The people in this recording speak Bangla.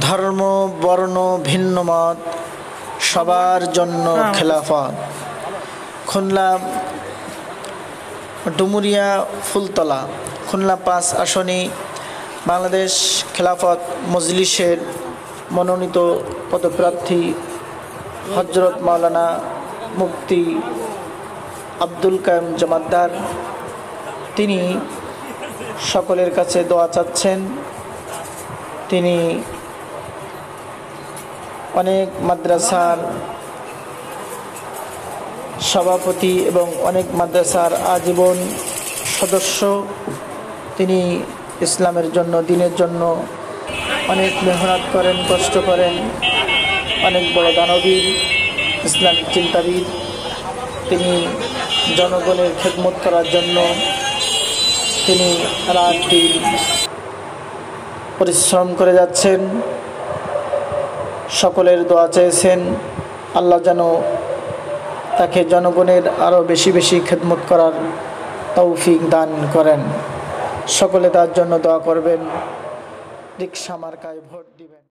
ধর্ম বর্ণ ভিন্ন মত সবার জন্য খেলাফত। খুলনা ডুমুরিয়া ফুলতলা খুলনা 5 আসনে বাংলাদেশ খেলাফত মজলিসের মনোনীত পদপ্রার্থী হযরত মাওলানা মুফতি আব্দুল কাইয়ুম জমাদ্দার, তিনি সকলের কাছে দোয়া চাচ্ছেন। তিনি অনেক মাদ্রাসার সভাপতি এবং অনেক মাদ্রাসার আজীবন সদস্য। তিনি ইসলামের জন্য, দ্বীনের জন্য অনেক মেহনত করেন, কষ্ট করেন। অনেক বড় দানবীর, ইসলামিক চিন্তাবিদ। তিনি জনগণের খেদমত করার জন্য তিনি রাত দিন পরিশ্রম করে যাচ্ছেন। সকলের দোয়া চেয়েছেন, আল্লাহ যেন তাকে জনগণের আরও বেশি বেশি খেদমত করার তৌফিক দান করেন। সকলে তার জন্য দোয়া করবেন, রিকশা মার্কায় ভোট দিবেন।